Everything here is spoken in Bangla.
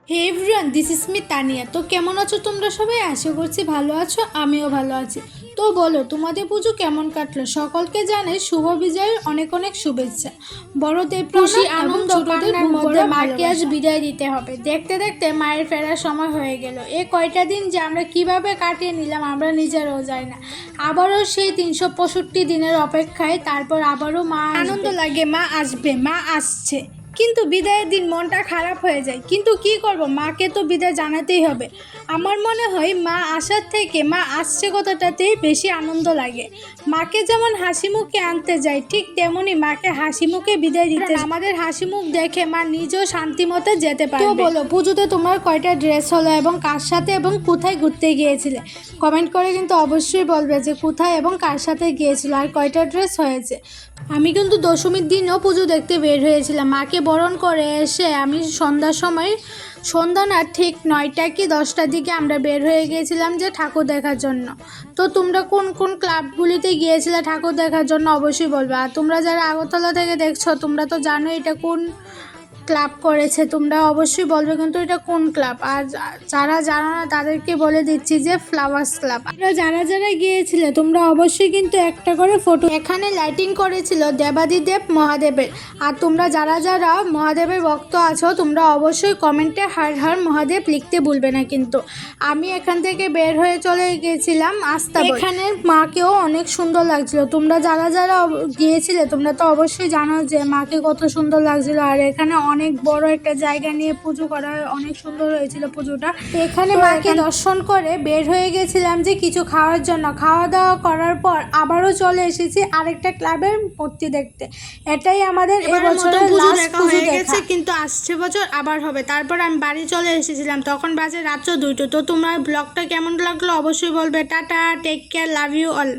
Hey everyone, this is me Tania. তো কেমন আছো তোমরা সবাই? আশা করছি ভালো আছো, আমিও ভালো আছি। তো বলো, তোমাদের পুজো কেমন কাটলো? সকলকে জানাই শুভ বিজয়ের অনেক অনেক শুভেচ্ছা। বড়দের খুশি আনন্দ কান্নার মধ্যে মাকে আজ বিদায় দিতে হবে। দেখতে দেখতে মায়ের ফেরার সময় হয়ে গেল। এই কয়টা দিন যে আমরা কিভাবে কাটিয়ে নিলাম আমরা নিজেরাও জানি না। আবারও সেই 365 দিনের অপেক্ষায়, তারপর আবারও মা আনন্দ লাগে, মা আসবে, মা আসছে। কিন্তু বিদায়ের দিন মনটা খারাপ হয়ে যায়। কিন্তু কি করব, মাকে তো বিদায় জানাতেই হবে। আমার মনে হয় মা আসার থেকে মা আসছে কথাটাতেই বেশি আনন্দ লাগে। মাকে যেমন হাসি মুখে আনতে যাই, ঠিক তেমনি মাকে হাসি মুখে বিদায় দিতে আমাদের হাসি মুখ দেখে মা নিজেও শান্তি মতো যেতে পারে। তো বলো, পুজোতে তোমার কয়টা ড্রেস হলো এবং কার সাথে এবং কোথায় ঘুরতে গিয়েছিলে? কমেন্ট করে কিন্তু অবশ্যই বলবে যে কোথায় এবং কার সাথে গিয়েছিল আর কয়টা ড্রেস হয়েছে। আমি কিন্তু দশমীর দিনও পুজো দেখতে বের হয়েছিলাম। মাকে বরণ করে এসে আমি সন্ধ্যার সময়, সন্ধ্যা না ঠিক 9টা কি 10টার দিকে আমরা বের হয়ে গিয়েছিলাম যে ঠাকুর দেখার জন্য। তো তোমরা কোন কোন ক্লাবগুলিতে গিয়েছিলে ঠাকুর দেখার জন্য অবশ্যই বলবে। আর তোমরা যারা আগরতলা থেকে দেখছো তোমরা তো জানো এটা কোন ক্লাব করেছে, তোমরা অবশ্যই বলবে কিন্তু এটা কোন ক্লাব। আর যারা জানো না তাদেরকে বলে দিচ্ছি যে ফ্লাওয়ার্স ক্লাব। তোমরা যারা যারা গিয়েছিলে তোমরা অবশ্যই কিন্তু একটা করে ফটো, এখানে লাইটিং করেছিল দেবাদিদেব মহাদেবের। আর তোমরা যারা যারা মহাদেবের ভক্ত আছো তোমরা অবশ্যই কমেন্টে হর হর মহাদেব লিখতে ভুলবে না। কিন্তু আমি এখান থেকে বের হয়ে চলে গিয়েছিলাম আস্থা। এখানে মাকেও অনেক সুন্দর লাগছিল। তোমরা যারা যারা গিয়েছিলে তোমরা তো অবশ্যই জানো যে মাকে কত সুন্দর লাগছিল। আর এখানে অনেক বড় একটা জায়গা নিয়ে পুজো করা হয়, অনেক সুন্দর হয়েছিল পুজোটা। এখানে মাকে দর্শন করে বের হয়ে গেছিলাম যে কিছু খাওয়ার জন্য। খাওয়া দাওয়া করার পর আবারও চলে এসেছি আরেকটা ক্লাবের মূর্তি দেখতে। এটাই আমাদের এবছরের লাস্ট পুজো দেখা। কিন্তু আসছে বছর আবার হবে। তারপর আমি বাড়ি চলে এসেছিলাম, তখন বাজে রাত্র 2টা। তো তোমার ব্লগটা কেমন লাগলো অবশ্যই বলবে। Tata, take care, love you all.